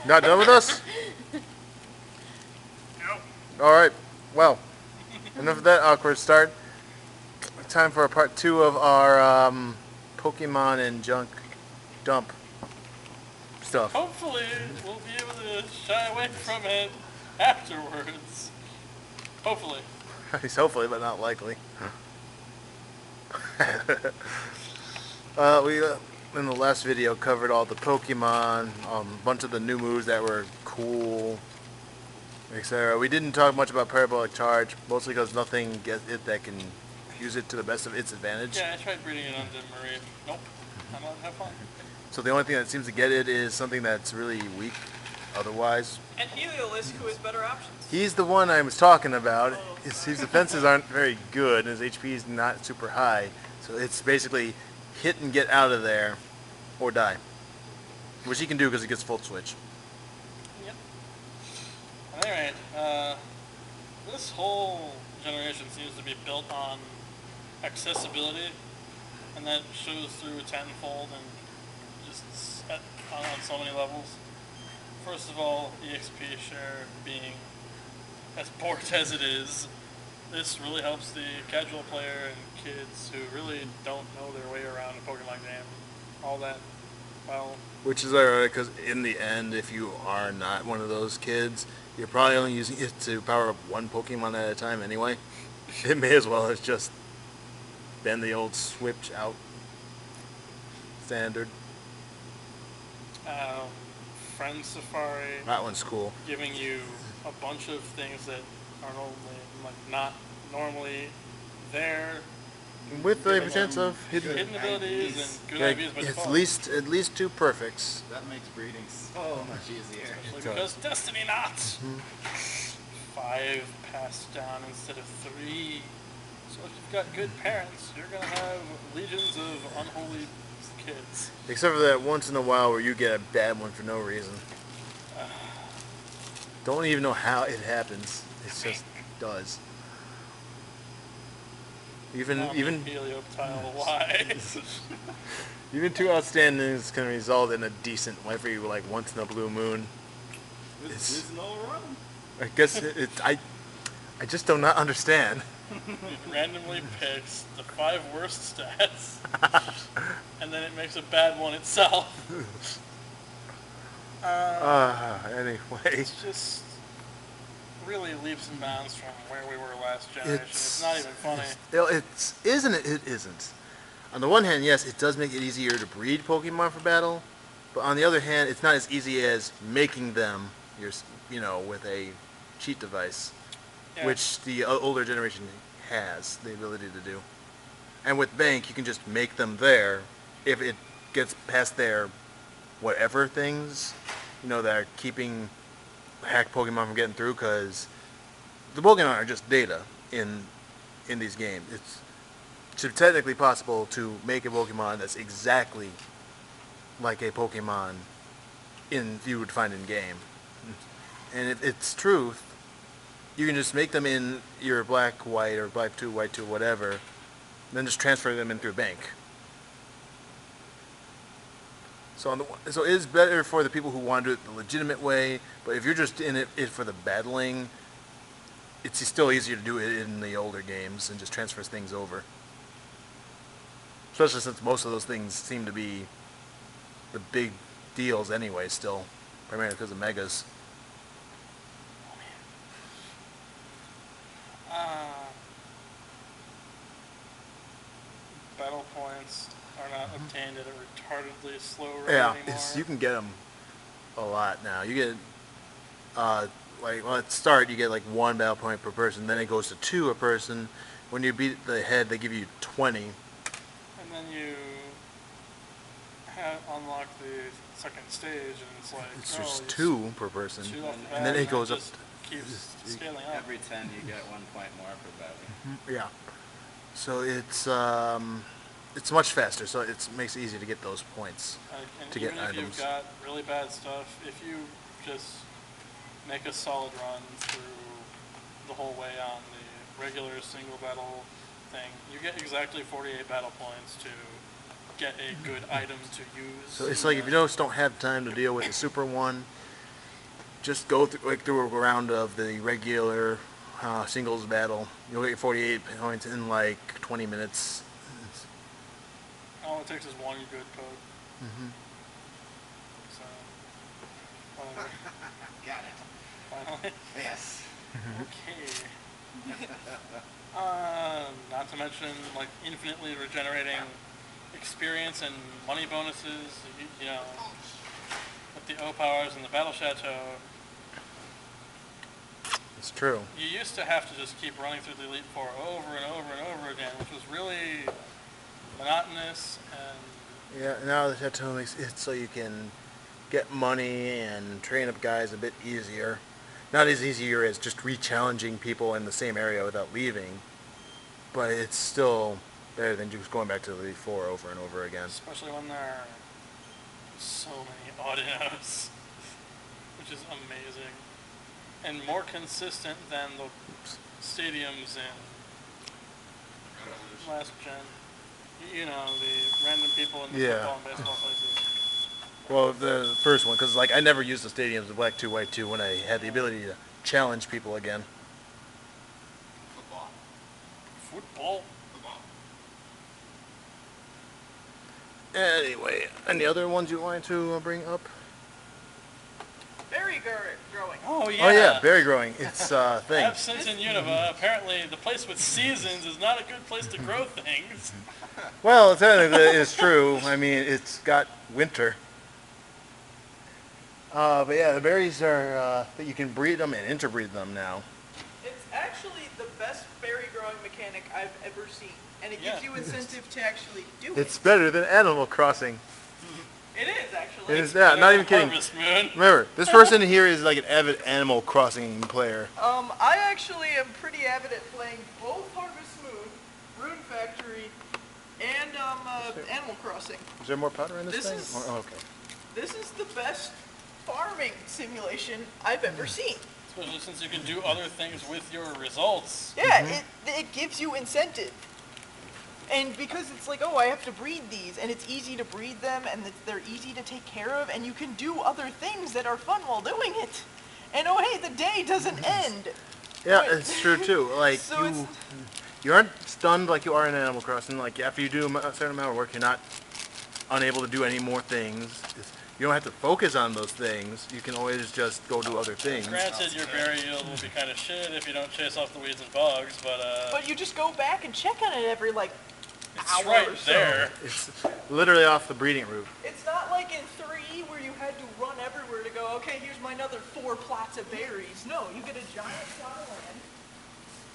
Not done with us? Nope. Alright, well, enough of that awkward start. Time for part 2 of our Pokemon and junk dump stuff. Hopefully, we'll be able to shy away from it afterwards. Hopefully. At least hopefully, but not likely. We in the last video covered all the Pokemon, a bunch of the new moves that were cool, etc. We didn't talk much about Parabolic Charge, mostly because nothing gets it that can use it to the best of its advantage. Yeah, I tried breeding it on Marie. Nope. I'm not have fun. So the only thing that seems to get it is something that's really weak otherwise. And Heliolisk, who has better options. He's the one I was talking about. His defenses aren't very good, and his HP is not super high. So it's basically hit and get out of there, or die. Which he can do because he gets full switch. Yep. Alright, this whole generation seems to be built on accessibility, and that shows through tenfold and just on so many levels. First of all, EXP share being as bored as it is, this really helps the casual player and kids who really don't know their way around a Pokemon game. All that, well... Which is ironic, because in the end, if you are not one of those kids, you're probably only using it to power up one Pokemon at a time anyway. It may as well have just been the old switch out standard. Friend Safari... That one's cool. Giving you a bunch of things that are not normally there. With the chance of hidden abilities and good ideas, but at least 2 perfects. That makes breeding so much easier. Because Destiny not. 5 passed down instead of 3. So if you've got good parents, you're gonna have legions of unholy kids. Except for that once in a while where you get a bad one for no reason. Don't even know how it happens. It just does. Even Helioptile wise. Even 2 outstandings can result in a decent every like once in a blue moon. It's no run. I guess I just do not understand. It randomly picks the 5 worst stats, and then it makes a bad one itself. Anyway. It's just really leaps and bounds from where we were last generation. It's not even funny. Isn't it? It isn't. On the one hand, yes, it does make it easier to breed Pokemon for battle, but on the other hand, it's not as easy as making them, with a cheat device, which the older generation has the ability to do. And with Bank, you can just make them there if it gets past their whatever things, that are keeping hacked Pokemon from getting through, because the Pokemon are just data in these games. It's technically possible to make a Pokemon that's exactly like a Pokemon you would find in game. And if it's truth, you can just make them in your black, white, or black 2, white 2, whatever, then just transfer them in through Bank. So it is better for the people who want to do it the legitimate way, but if you're just in it for the battling, it's still easier to do it in the older games and just transfers things over. Especially since most of those things seem to be the big deals anyway still, primarily because of Megas. Battle points are not obtained at a retardedly slow rate Yeah, anymore. you can get them a lot now. You get, at start you get like 1 battle point per person, then it goes to 2 a person. When you beat the head, they give you 20. And then you unlock the second stage, and it's like it's just 2 per person, 2 off the bat, and then it goes up. Keeps scaling up. Every 10 you get 1 point more for battle. Yeah. So it's much faster. So it makes it easier to get those points And to get even if items. you've got really bad stuff, if you just make a solid run through the whole way on the regular single battle thing, you get exactly 48 battle points to get a good item to use. So it's like if you just don't have time to deal with the super one, just go through a round of the regular singles battle. You'll get 48 points in like 20 minutes. All it takes is one good poke. Mm-hmm. So, whatever. Got it. Finally. Yes. Okay. Not to mention, like, infinitely regenerating experience and money bonuses, you know, with the O powers and the Battle Chateau. It's true. You used to have to just keep running through the Elite Four over and over and over again, which was really monotonous and... Yeah, now the Chateau makes it so you can get money and train up guys a bit easier. Not as easier as just re-challenging people in the same area without leaving, but it's still better than just going back to the Elite Four over and over again. Especially when there are so many audios, which is amazing. And more consistent than the stadiums in last gen. You know, the random people in the Yeah. football and baseball places. Well, the first one, because like I never used the stadiums of Black 2, White 2 when I had the ability to challenge people again. Football. Football? Anyway, any other ones you wanted to bring up? Berry growing. Oh yeah. Oh yeah, berry growing. It's thing. Absent in Unova, apparently the place with seasons is not a good place to grow things. Well, technically it's true. I mean, it's got winter. But yeah, the berries are that you can breed them and interbreed them now. It's actually the best berry growing mechanic I've ever seen. And it gives Yeah. you incentive to actually do It's it. better than Animal Crossing. It is actually. It is not even kidding. Harvest Moon. Remember, this person here is like an avid Animal Crossing player. I actually am pretty avid at playing both Harvest Moon, Rune Factory, and Animal Crossing. Is there more powder in this This thing? is- Oh, okay. This is the best farming simulation I've ever seen. Especially since you can do other things with your results. Yeah, it gives you incentive. And because it's like, oh, I have to breed these, and it's easy to breed them, and they're easy to take care of, and you can do other things that are fun while doing it. And oh, hey, the day doesn't end. Yeah, Wait. it's true too. Like So it's- you aren't stunned like you are in Animal Crossing. Like after you do a certain amount of work, you're not unable to do any more things. You don't have to focus on those things. You can always just go do other things. Granted, your berry yield will be kind of shit if you don't chase off the weeds and bugs, but But you just go back and check on it every, like, it's hour right or so. there. It's literally off the breeding route. It's not like in 3 where you had to run everywhere to go, okay, here's my another 4 plots of berries. No, you get a giant plot of land.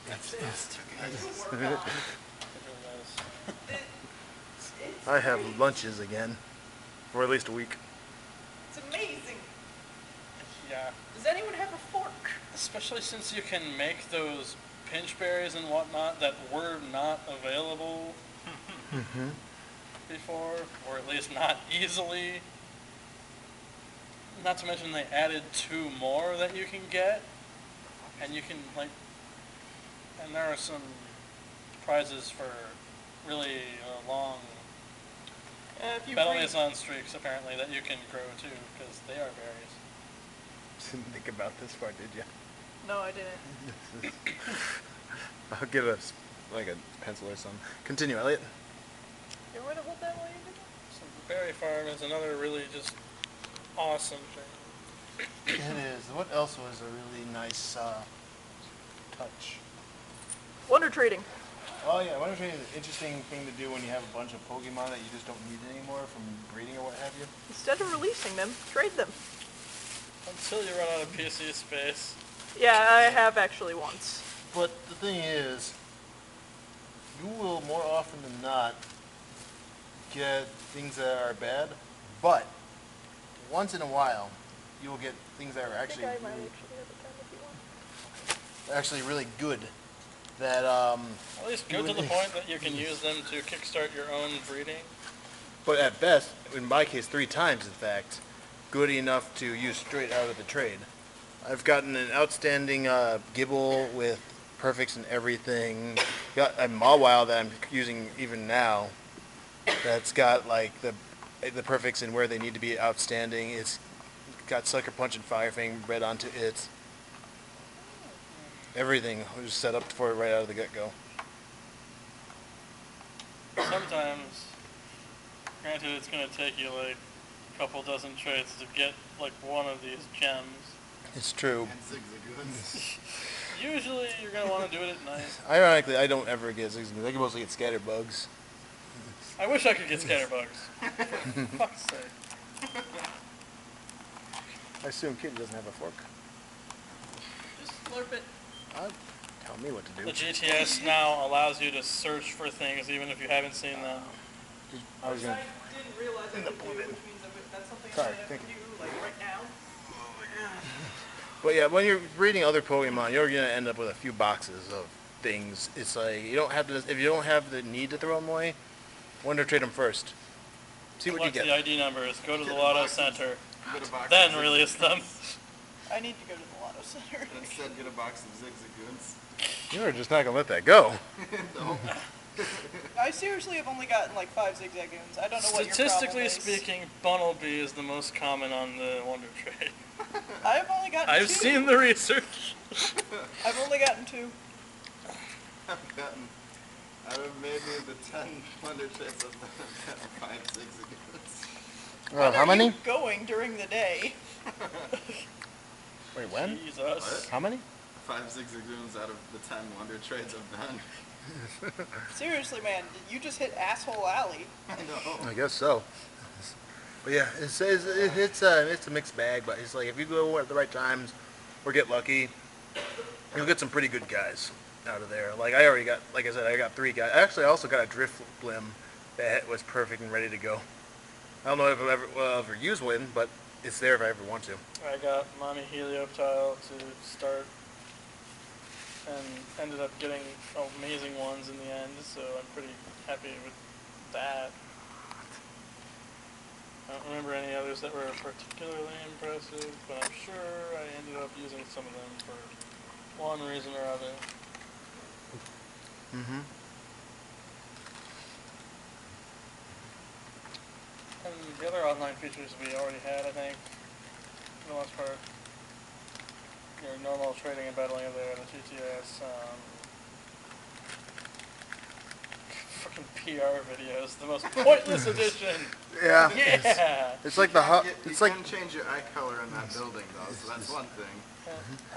It's- You work on. I have lunches again, for at least a week. It's amazing. Yeah. Does anyone have a fork? Especially since you can make those pinch berries and whatnot that were not available before, or at least not easily. Not to mention they added 2 more that you can get, and you can and there are some prizes for really long If you battle breed- liaison streaks apparently that you can grow too, because they are berries. Didn't think about this part, did you? No, I didn't. I'll get a pencil or something. Continue, Elliot. You want me to hold that while you do that? So the berry farm is another really just awesome thing. It is. What else was a really nice touch? Wonder trading. Oh yeah, Wonder Trading is an interesting thing to do when you have a bunch of Pokemon that you just don't need anymore from breeding or what have you. Instead of releasing them, trade them. Until you run out of PC space. Yeah, I have actually once. But the thing is, you will more often than not get things that are bad, but once in a while, you will get things that are actually I think I might actually have a pen if you want. actually really good. That At least go to the point that you can use them to kickstart your own breeding. but at best, in my case, 3 times in fact, good enough to use straight out of the trade. I've gotten an outstanding Gibble with perfects and everything. Got a Mawile that I'm using even now. That's got like the perfects and where they need to be outstanding. It's got Sucker Punch and Fire Fang bred onto it. Everything was set up for it right out of the get-go. Sometimes, granted, it's going to take you like a couple dozen trades to get like one of these gems. It's true. And zigzagoons. Usually, you're going to want to do it at night. Ironically, I don't ever get zigzagoons. I can mostly get scatterbugs. I wish I could get scatterbugs. For fuck's sake. I assume Kitten doesn't have a fork. Just slurp it. Tell me what to do. The GTS now allows you to search for things even if you haven't seen them. I was gonna. didn't realize I could do, which means that's something Sorry, I have thank to you. do, like, right now. But yeah, when you're breeding other Pokemon, you're gonna end up with a few boxes of things. It's like you don't have to. If you don't have the need to throw them away, wonder trade them first. See what you Collect get. the ID numbers, go to the Lotto Center, Get a box then of release them. I need to go to the Lotto Center. Instead, get a box of zigzagoons. You're just not gonna let that go. No. I seriously have only gotten like 5 Zigzagoons. I don't know what your problem Statistically is. speaking, Bunnelby is the most common on the Wonder Trade. I've only gotten I've 2. seen the research. I've only gotten 2. I've gotten out of maybe the 10 wonder trades I've done, I've gotten 5 zigzagoons. When how are many? you going during the day? Wait, when? Jesus. What? How many? 5 zigzagoons out of the 10 wonder trades I've done. Seriously, man, you just hit asshole alley. I know. I guess so. But yeah, it's a mixed bag. But it's like if you go at the right times or get lucky, you'll get some pretty good guys out of there. Like I already got, like I said, I got 3 guys. Actually, I also got a Drift Blim that was perfect and ready to go. I don't know if I'll ever use one, but it's there if I ever want to. I got Mommy Helioptile to start and ended up getting amazing ones in the end, so I'm pretty happy with that. I don't remember any others that were particularly impressive, but I'm sure I ended up using some of them for one reason or other. Mm-hmm. And the other online features we already had, I think, for the most part. Your normal trading and battling are there, the GTS, fucking PR videos, the most pointless edition. Yeah. Yeah. It's like the hot. You It's like can change your eye color in that building though, so that's one thing.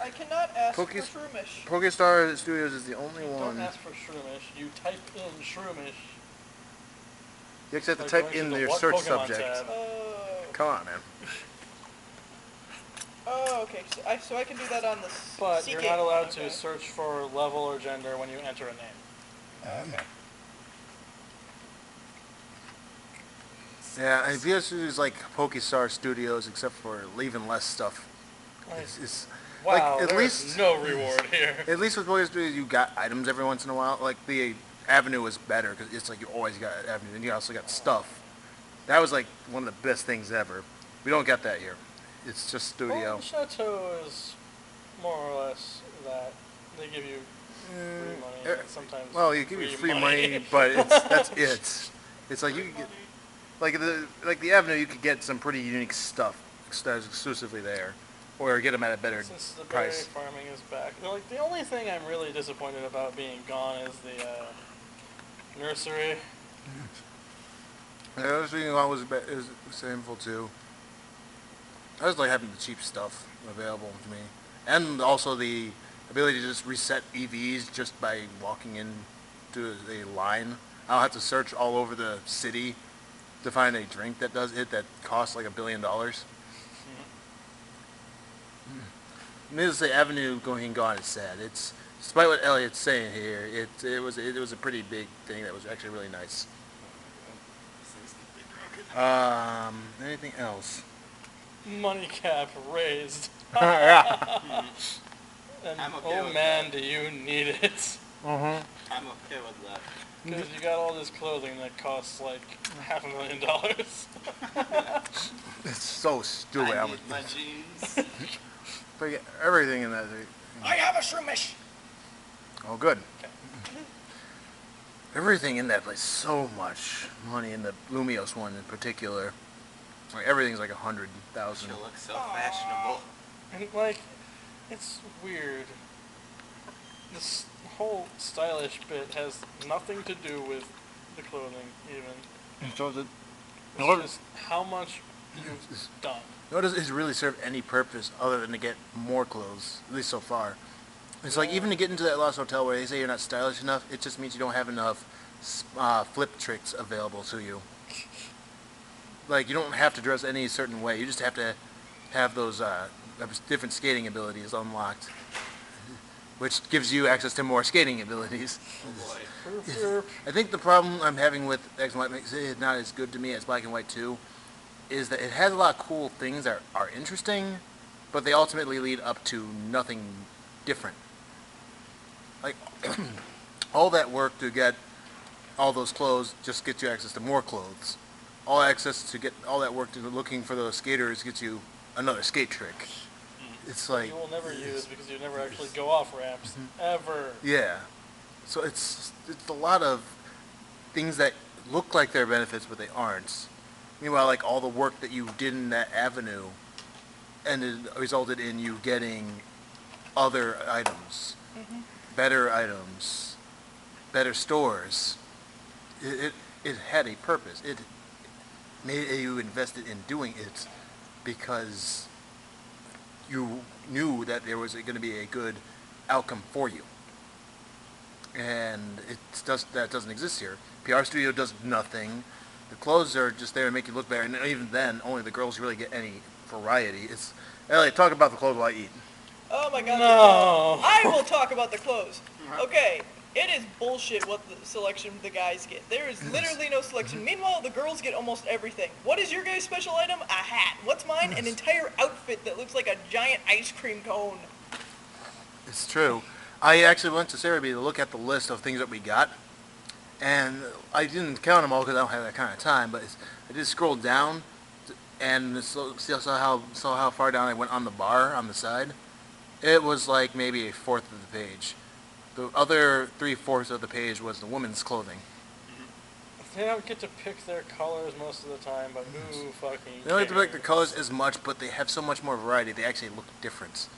I cannot ask Cookies- for Shroomish. PokeStar Studios is the only Don't one. ask for Shroomish. You type in Shroomish. You actually have to Like type going to in the your what search Pokemon subject. tab. Oh. Come on, man. Oh, okay. So I can do that on the But Seek you're It not one, allowed okay. to search for level or gender when you enter a name. Okay. Yeah, and if you just use like PokeStar Studios, except for leaving less stuff, it's Wow, like at there's least no reward here. at least with PokeStar Studios you got items every once in a while. Like the Avenue was better because it's like you always got Avenue, and you also got stuff. That was like one of the best things ever. We don't get that here. It's just Studio. Well, Chateau is more or less that. They give you free money and sometimes Well, you give you free money, but that's it. It's like you could get like the Avenue, you could get some pretty unique stuff that's exclusively there, or get them at a better Since the berry price. farming is back. Like the only thing I'm really disappointed about being gone is the nursery. The other thing I was shameful too. I just like having the cheap stuff available to me, and also the ability to just reset EVs just by walking into a line. I don't have to search all over the city to find a drink that does it that costs like $1 billion. Needless to say, Avenue going and gone is sad. It's despite what Elliot's saying here, it was a pretty big thing that was actually really nice. Anything else? Money cap raised. Yeah. And I'm okay oh with man, do you need it? Uh-huh. I'm okay with that. Because you got all this clothing that costs like $500,000. It's so stupid. I need my jeans. But yeah, everything in that. I have a Shroomish. Oh, good. Everything in that place, so much money in the Lumios one in particular. Like everything's like 100,000. She'll look so fashionable. And like, it's weird. This whole stylish bit has nothing to do with the clothing, even. So the, It's just how much you've done. nor does it really serve any purpose other than to get more clothes, at least so far. It's like even to get into that Lost Hotel where they say you're not stylish enough, it just means you don't have enough flip tricks available to you. Like you don't have to dress any certain way. You just have to have those different skating abilities unlocked, which gives you access to more skating abilities. Oh boy. Herp. I think the problem I'm having with X and Y makes it not as good to me as Black and White 2 is that it has a lot of cool things that are interesting, but they ultimately lead up to nothing different. Like, all that work to get all those clothes just gets you access to more clothes. All access to get all that work to looking for those skaters gets you another skate trick. It's like, You will never use because you never actually go off ramps, ever. yeah. So it's a lot of things that look like they're benefits, but they aren't. Meanwhile, like all the work that you did in that avenue ended resulted in you getting other items, better items, better stores. It had a purpose. It made you invested in doing it because you knew that there was going to be a good outcome for you. And that doesn't exist here. PR Studio does nothing. The clothes are just there to make you look better, and even then, only the girls really get any variety. It's Elliot, talk about the clothes while I eat. Oh my god. No. I will talk about the clothes. Okay, it is bullshit what the selection the guys get. There is literally no selection. Meanwhile, the girls get almost everything. What is your guys' special item? A hat. What's mine? An entire outfit that looks like a giant ice cream cone. It's true. I actually went to Cerebi to look at the list of things that we got, and I didn't count them all because I don't have that kind of time. But I did scroll down, and saw how far down I went on the bar on the side. It was like maybe a fourth of the page. The other 3/4 of the page was the women's clothing. They don't get to pick their colors most of the time, but who fucking They don't get to pick the cares? colors as much, but they have so much more variety. They actually look different.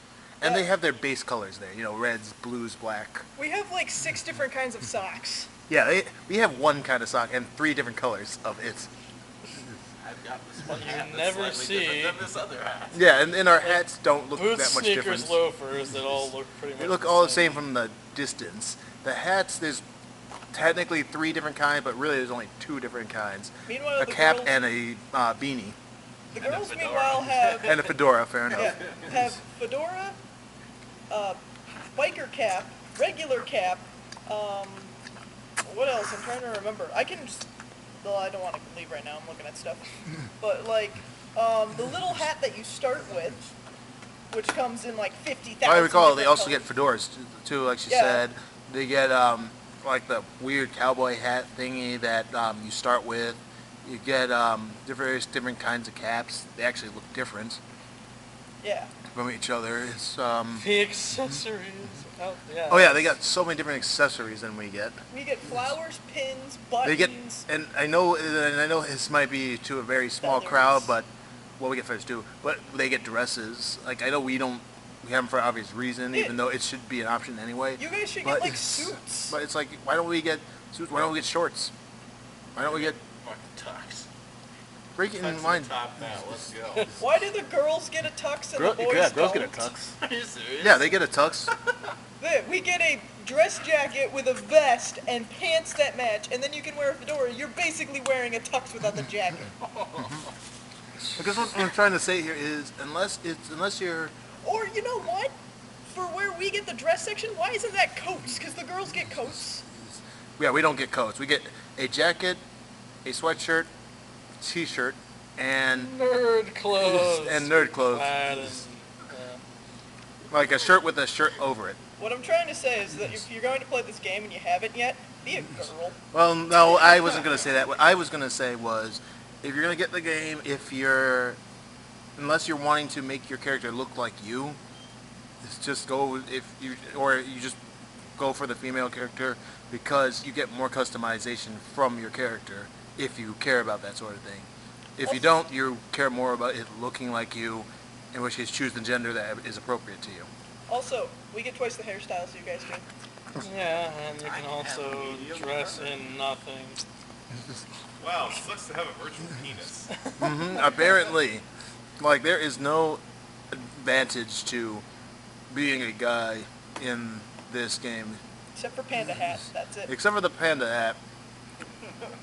And they have their base colors there, reds, blues, black. We have like 6 different kinds of socks. Yeah, we have one kind of sock and 3 different colors of it. I've got this one You hat that's never slightly see- different than this other hat. Yeah, and our hats don't look Boots, that much sneakers, different. loafers that all look pretty much They look all the same from the distance. The hats, there's technically 3 different kinds, but really there's only 2 different kinds. Meanwhile, A the cap girls, and a beanie. the and a girls fedora. meanwhile have And a fedora, fair enough. have fedora, biker cap, regular cap, what else? I'm trying to remember. I can just, well, I don't want to leave right now. I'm looking at stuff. But like, the little hat that you start with, which comes in like 50,000. I recall they different also colors. get fedoras too, like she Yeah. said. They get like the weird cowboy hat thingy that you start with. You get various different kinds of caps. They actually look different Yeah. from each other. It's The accessories. Oh yeah. oh yeah, they got so many different accessories than we get. We get flowers, pins, They get, buttons. and I know this might be to a very small Feathers. crowd, but well, we get feathers too. But they get dresses. Like I know we have them for obvious reason, Yeah. even though it should be an option anyway. You guys should But get like it's- suits. But it's like, why don't we get suits? Why don't we get shorts? Why don't we get Fuck the tux. freaking Tux mine? and top now, let's go. Why do the girls get a tux and the boys girls don't? get a tux. Are you serious? Yeah, they get a tux. We get a dress jacket with a vest and pants that match, and then you can wear a fedora. You're basically wearing a tux without the jacket. Because what I'm trying to say here is, unless you're Or you know what? For where we get the dress section, why isn't that coats? Because the girls get coats. yeah, we don't get coats. We get a jacket, a sweatshirt, t-shirt, and Nerd clothes. and nerd clothes. Plaid and, Like a shirt with a shirt over it. What I'm trying to say is that if you're going to play this game and you haven't yet, be a girl. Well, no, I wasn't going to say that. What I was going to say was, if you're going to get the game, unless you're wanting to make your character look like you, just go you just go for the female character because you get more customization from your character if you care about that sort of thing. If you don't, you care more about it looking like you, in which case choose the gender that is appropriate to you. Also, we get twice the hairstyles you guys do. Yeah, and you I can have also a medium dress brother. in nothing. Wow, sucks to have a virtual penis. Apparently, like there is no advantage to being a guy in this game, Except for Panda Hat, that's it. except for the panda app,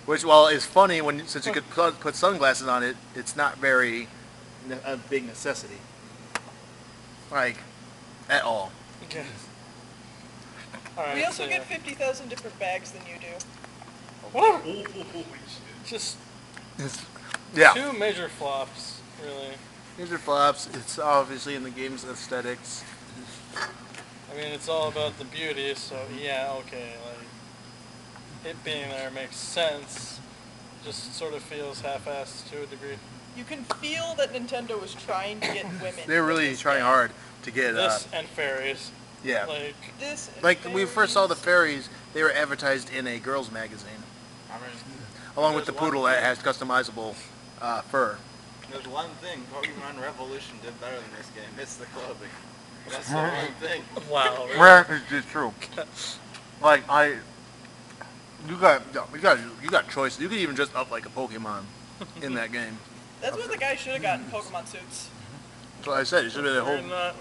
which while is funny since you could put sunglasses on it, it's not very a big necessity, like at all. Okay. Alright, We also so get 50,000 different bags than you do. Woo! Holy shit. Just Yeah, two major flops, really. these are flops. It's obviously in the game's aesthetics. I mean, it's all about the beauty, so yeah, okay, like, it being there makes sense. Just sort of feels half-assed to a degree. You can feel that Nintendo is trying to get women. They're in really this trying game. hard to get. This and fairies. Yeah, Like, This like when we first saw the fairies- fairies, they were advertised in a girls' magazine, I mean, along with the there's one poodle that thing- has customizable fur. There's one thing Pokemon Revolution did better than this game. It's the clothing. That's the one thing. wow. Really? Rare is true. Like you got choices. You could even dress up like a Pokemon in that game. That's what the guy should have gotten Pokemon suits. So I said it should have been a We're whole. not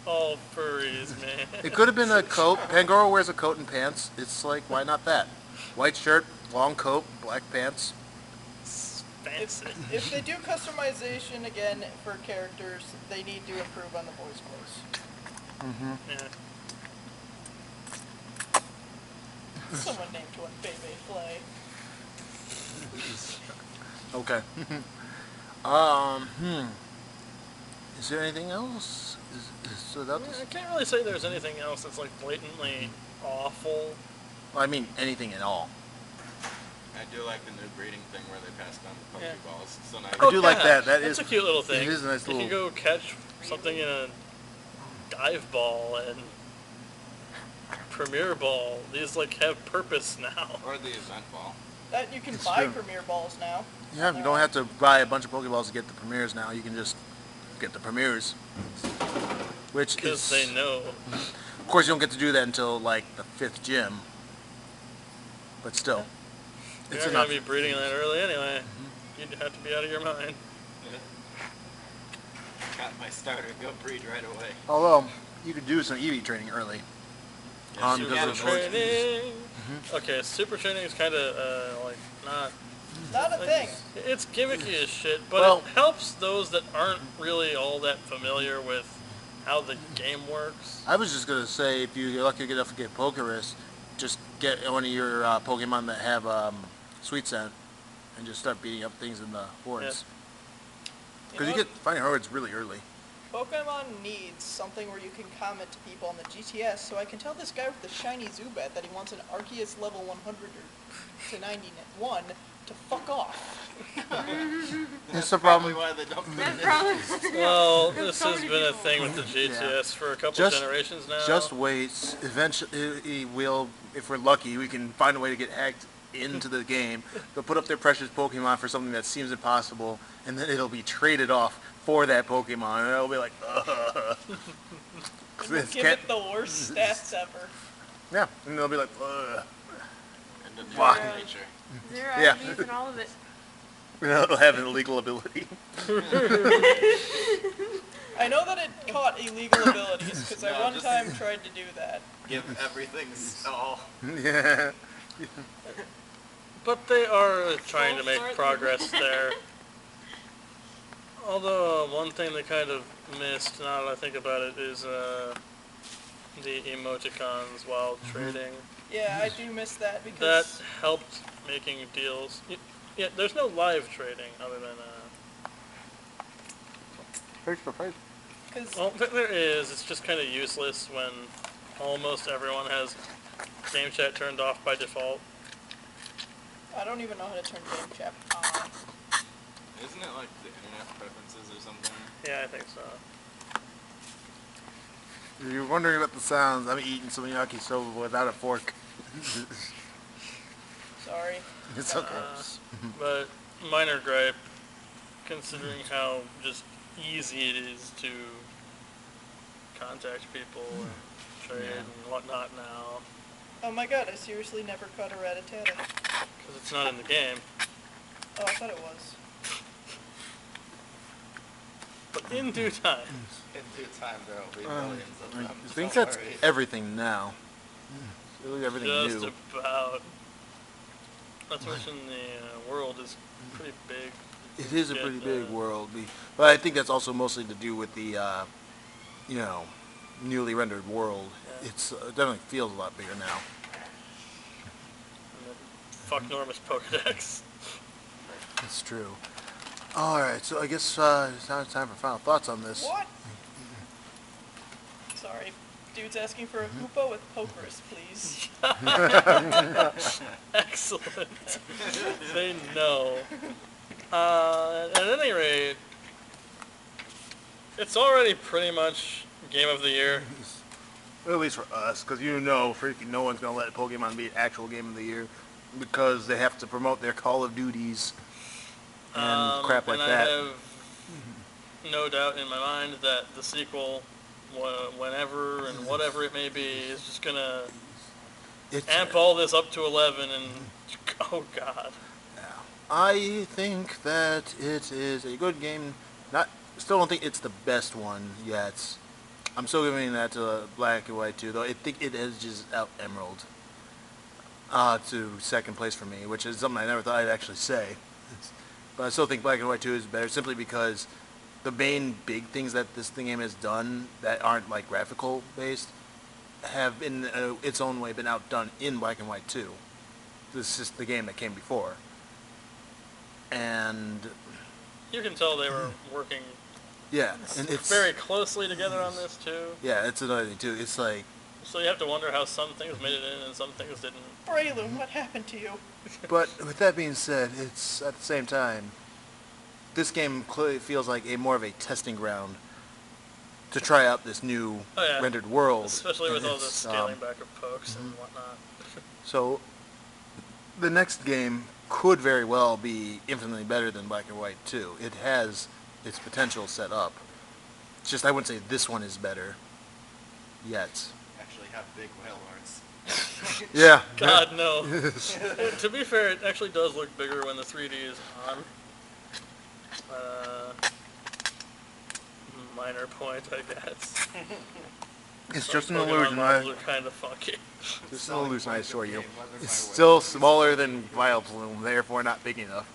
all furries, man. It could have been a coat. Pangoro wears a coat and pants. It's like why not that? White shirt, long coat, black pants. Fancy. If they do customization again for characters, they need to improve on the boys' clothes. Yeah. Someone named one Bebe Flay. Okay. Is there anything else? So that I can't really say there's anything else that's like blatantly awful. I mean anything at all. I do like the new breeding thing where they pass down the Yeah. Pokeballs. So now I do like yeah, that. That's a cute little thing. It is a nice you little. can go catch something in a dive ball and premier ball. These like have purpose now. or the event ball. That you can It's buy true. Premier Balls now. Yeah, you don't have to buy a bunch of Pokeballs to get the premieres now. You can just get the premieres. Which Because is, they know. of course, you don't get to do that until like the 5th gym. But still, You're it's not enough. gonna be breeding that early anyway. You'd have to be out of your mind. Got my starter. Go breed right away. Although you could do some EV training early. Yes, Because you Super of can. the training. Okay, super training is kind of like not. Not a like, thing. It's gimmicky as shit, but Well- it helps those that aren't really all that familiar with how the game works. I was just gonna say, if you're lucky enough to get Pokerus, just get one of your Pokemon that have Sweet Scent, and just start beating up things in the hordes. Because you know, get finding hordes really early. Pokemon needs something where you can comment to people on the GTS, so I can tell this guy with the shiny Zubat that he wants an Arceus level 100 to 91 to fuck off. It's the Probably problem. why they don't put That's it probably. Well, There's this so has many been a people. thing with the GTS for a couple Just- generations now. Just wait. Eventually, we'll, if we're lucky, we can find a way to get hacked into the game. They'll put up their precious Pokemon for something that seems impossible, and then it'll be traded off for that Pokemon, and it'll be like, ugh. And we'll give it the worst stats ever. Yeah, and they'll be like, ugh. into Fuck. nature. Zero Yeah. IVs and all of it. It'll have an illegal ability. I know that it caught illegal abilities, because I No, one just- time tried to do that. Give everything all. Yeah. But they are trying to Full make short. progress there. Although one thing they kind of missed, now that I think about it, is the emoticons while trading. Yeah, I do miss that, That because helped making deals. Yeah, there's no live trading other than Face for face. cause well, there is. It's just kind of useless when almost everyone has game chat turned off by default. I don't even know how to turn game chat on. Isn't it like the internet preferences or something? Yeah, I think so. If you're wondering about the sounds, I'm eating some yakisoba without a fork. Sorry. It's okay. But minor gripe. considering how just easy it is to contact people and trade and whatnot now. Oh my god, I seriously never caught a Rattata. Because it's not in the game. Oh, I thought it was. But in due time. In due time, there will be millions of them. I think Don't that's worry. everything now. Really everything Just new. about. Not to mention the world is pretty big. It is a Get pretty the- big world, but I think that's also mostly to do with the, newly rendered world. Yeah. It's it definitely feels a lot bigger now. and the fuck enormous Pokedex. That's true. All right, so I guess it's now time for final thoughts on this. What? Sorry. Dude's asking for a Hoopa with Pokerus, please. Excellent. They know. At any rate, it's already pretty much Game of the Year. Well, at least for us, because freaking no one's gonna let Pokemon be actual Game of the Year because they have to promote their Call of Duties and crap like and that. I have no doubt in my mind that the sequel, whenever and whatever it may be, is just gonna It's, amp all this up to 11 and oh god. I think that it is a good game. Still don't think it's the best one yet. I'm still giving that to Black and White 2, though I think it edges out Emerald to second place for me, which is something I never thought I'd actually say. But I still think Black and White 2 is better simply because the main big things that this game has done that aren't like graphical based have in its own way been outdone in Black and White 2. This is the game that came before. And You can tell they were working yeah, and it's very closely together on this too. yeah, it's another thing too. It's like, So you have to wonder how some things made it in and some things didn't. Braylon, what happened to you? but with that being said, it's at the same time, this game clearly feels like a more of a testing ground to try out this new Oh, yeah. rendered world. Especially with And all the it's, scaling back of pokes and whatnot. So the next game could very well be infinitely better than Black and White 2. It has its potential set up. It's just I wouldn't say this one is better yet. Actually have big whale lords. Yeah. God, no. To be fair, it actually does look bigger when the 3D is on. Minor point, I guess. It's just an Pokemon illusion. models are kind of funky. It's an illusion, I assure you. Game, whether It's my still whale- smaller than Vileplume, therefore not big enough.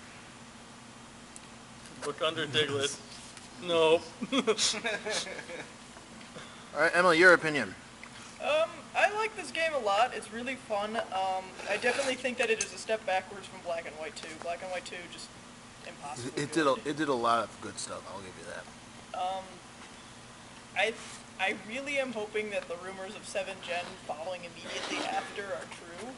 Look under Diglett. Nope. All right, Emily, your opinion. I like this game a lot. It's really fun. I definitely think that it is a step backwards from Black and White 2. Black and White 2 just impossible. It did a lot of good stuff. I'll give you that. I really am hoping that the rumors of 7 Gen following immediately after are true,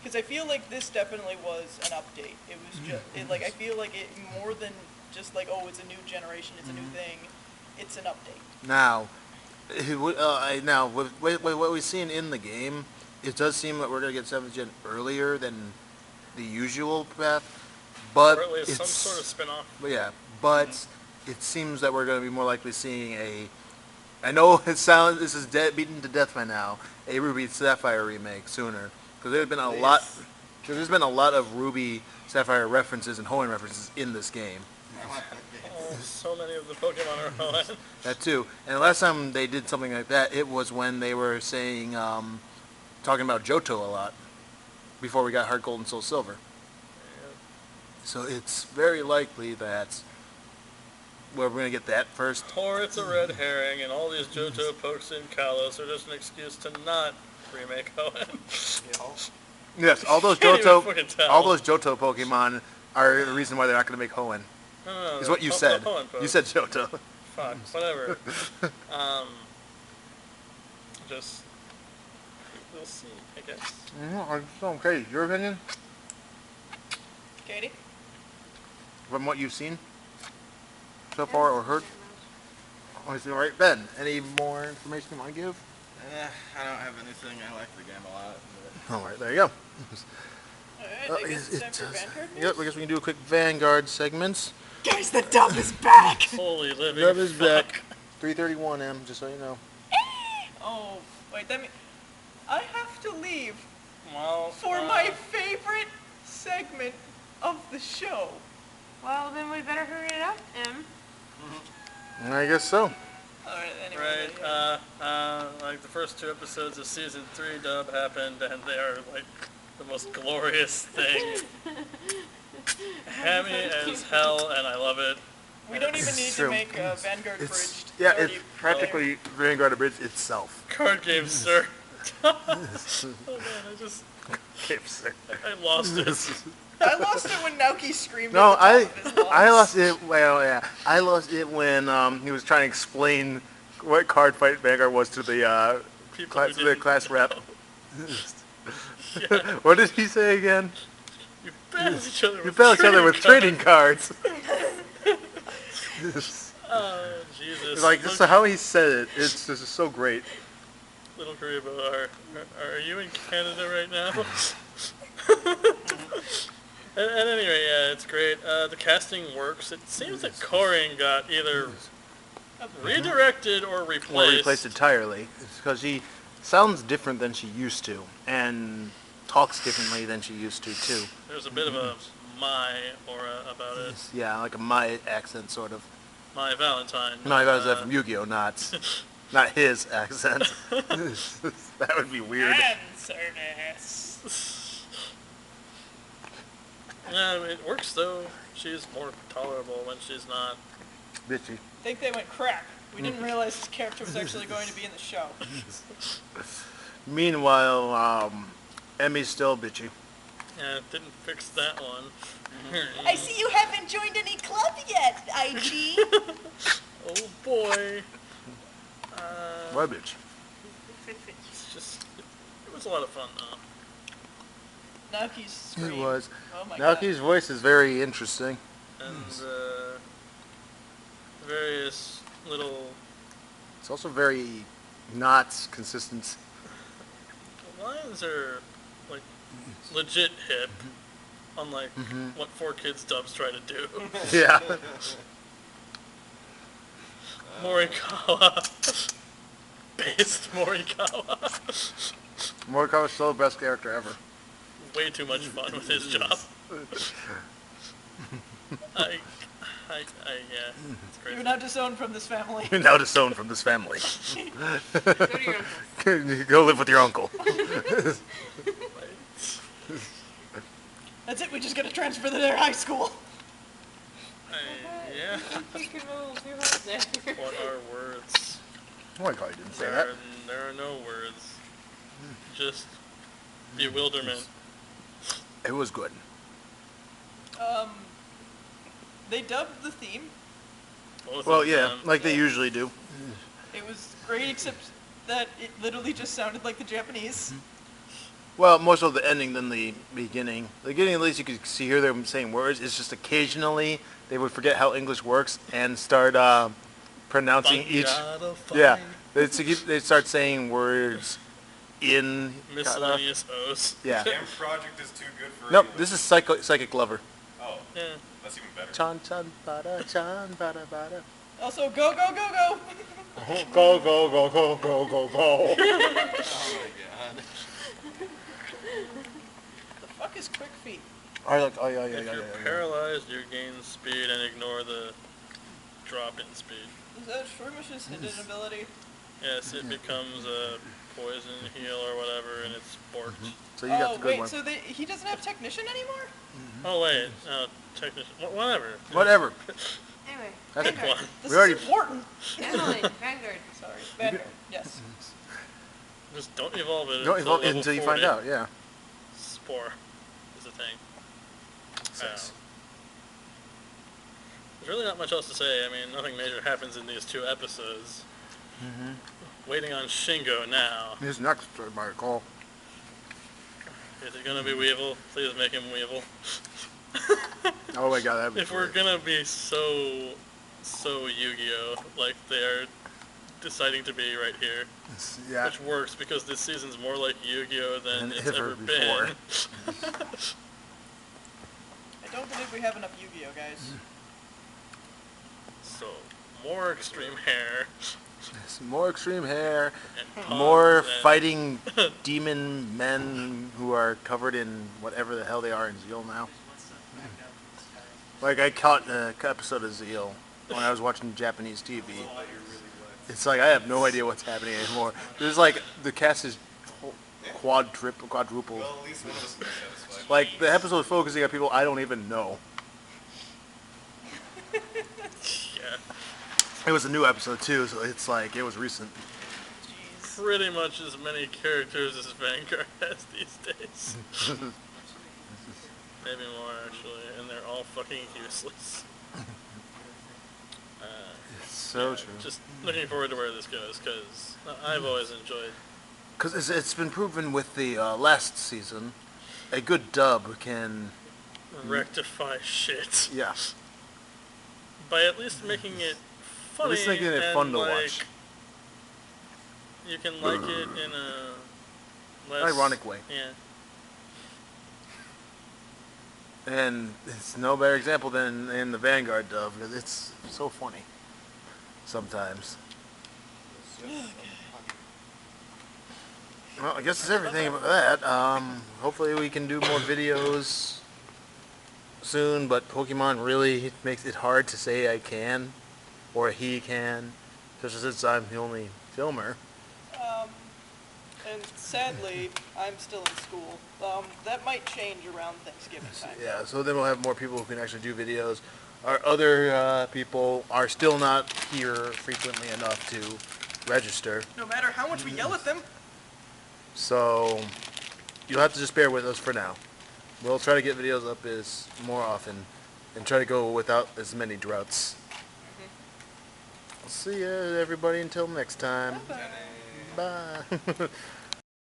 because I feel like this definitely was an update. It was just like I feel like it more than just like, oh, it's a new generation, it's a new thing. It's an update. Now, with what we've seen in the game, it does seem that we're going to get 7th Gen earlier than the usual path, but Or at least it's some sort of spin-off. but it seems that we're going to be more likely seeing I know this is beaten to death by now, a Ruby Sapphire remake sooner, because there's been a lot. There's been a lot of Ruby Sapphire references and Hoenn references in this game. I want that game. Oh, so many of the Pokemon are Hoenn. That too. And the last time they did something like that, it was when they were saying, talking about Johto a lot, before we got Heart Gold and Soul Silver. So it's very likely that we're going to get that first. Or it's a red herring, and all these Johto pokes in Kalos are just an excuse to not remake Hoenn. You know? Yes, all those Can't even Johto, fucking tell. all those Johto Pokemon are the reason why they're not going to make Hoenn. No, Is what you the said. Hoenn You pokes. said Johto. Fuck, whatever. Just we'll see, I guess. Okay, your opinion Katie? from what you've seen so far or heard? All right, Ben. Any more information you want to give? I don't have anything. I like the game a lot. But All right, there you go. Alright, I guess it's time for Vanguard news? Yep, I guess we can do a quick Vanguard segment. Guys, the dub is back! Holy living Love is fuck. back. 3:31 M. Just so you know. Oh, wait, that means I have to leave Well, for my favorite segment of the show. Well, then we better hurry it up, Em. I guess so. Alright, anyway. Right, like the first 2 episodes of season 3 dub happened, and they are like the most glorious thing. Hammy as hell, and I love it. We don't even need It's to true. make Vanguard Bridged. Yeah, already- it's practically Vanguard Bridge itself. Card game, sir. Oh man, I lost it. I lost it when Naoki screamed No, at the top of his lungs. I lost it. Well, yeah, I lost it when he was trying to explain what card fight Vanguard was to the People who class, didn't class rep. Yeah. What did he say again? You balance each other You with battle each other with trading cards. Oh, Jesus. It's like just how he said it. It's just so great. Little Karibo, are you in Canada right now? At any rate, yeah, it's great. The casting works. It seems that Corin got either redirected or replaced. Or replaced entirely. It's because she sounds different than she used to, and talks differently than she used to too. There's a bit of a my aura about it. Yeah, like a my accent sort of. My Valentine. No, I got that from Yu-Gi-Oh, not his accent. That would be weird. Answerness. Yeah, it works though. She's more tolerable when she's not. Bitchy. I think they went crap. We didn't realize this character was actually going to be in the show. Meanwhile, Emmy's still bitchy. Yeah, it didn't fix that one. I see you haven't joined any club yet, IG. Oh boy. What bitch? It's just, it was a lot of fun though. Naoki's scream. It was. Oh my god. Naoki's voice is very interesting. And various little It's also very not consistent. lines are like legit hip, unlike what 4Kids dubs try to do. Yeah. Morikawa. Based Morikawa. Morikawa's still the best character ever. Way too much fun with his job. Yeah, it's crazy. You're now disowned from this family. You're now disowned from this family. Go to your uncle. Go live with your uncle. That's it, we just gotta transfer to their high school. Yeah. You can move your house there. What are words? Oh my god, I didn't say that. There are no words. Just bewilderment. It was good. They dubbed the theme. Both Well, of yeah, them. like they usually do. It was great, except that it literally just sounded like the Japanese. Well, more so the ending than the beginning. The beginning, at least, you could hear them saying words. It's just occasionally they would forget how English works and start pronouncing each. Yeah, they start saying words in Miscellaneous O's. Yeah. Damn project is too good for Nope, English. this is Psychic Lover. Oh, Yeah. that's even better. Chan chan bada chan bada bada. Also, go, go, go, go! Go go go go go go go. Oh my god. The fuck is quick feet? Oh yeah. If you're paralyzed, you gain speed and ignore the drop in speed. Is that Shurmish's hidden ability? Yes, it becomes a poison heal or whatever, and it's borked. So you got Oh, the good wait, one. so he doesn't have Technician anymore? Oh wait, technician, whatever. Whatever. Anyway, That's Pick Vanguard. one. This We already- is important. Emily, Vanguard. Sorry, Vanguard, yes. Just don't evolve it Don't evolve level until you 40. find out. Yeah. Spore is a thing. Six. There's really not much else to say. I mean, nothing major happens in these 2 episodes. Waiting on Shingo now. He's next, if I recall. Is it gonna be Weevil? Please make him Weevil. Oh my god, that'd be If we're great. gonna be so Yu-Gi-Oh, like they're deciding to be right here, Yeah. which works because this season's more like Yu-Gi-Oh than Than it's ever ever before. been. I don't believe we have enough Yu-Gi-Oh, guys. So, more extreme hair. Some more extreme hair, And more puns and- fighting demon men who are covered in whatever the hell they are in Zeal now. Like I caught an episode of Zeal when I was watching Japanese TV. It's like I have no idea what's happening anymore. There's like the cast is quadruple. Well, at least one of us will be satisfied. Like the episode is focusing on people I don't even know. Yeah. It was a new episode too, so it's like it was recent. Pretty much as many characters as Vanguard has these days. Maybe more, actually, and they're all fucking useless. It's so true. Just looking forward to where this goes, because I've always enjoyed. Because it's been proven with the last season, a good dub can, Rectify shit. yeah. By at least making it funny. At least making it and, fun to like, watch. You can like it in a less... Ironic way. Yeah. And it's no better example than in the Vanguard dub, because it's so funny sometimes. Well, I guess that's everything about that. Hopefully we can do more videos soon, but Pokemon really makes it hard to say I can, or he can, especially since I'm the only filmer. And sadly, I'm still in school. That might change around Thanksgiving time. Yeah, so then we'll have more people who can actually do videos. Our other people are still not here frequently enough to register. No matter how much we yell at them. So you'll have to just bear with us for now. We'll try to get videos up as more often and try to go without as many droughts. I'll see ya everybody until next time. Bye.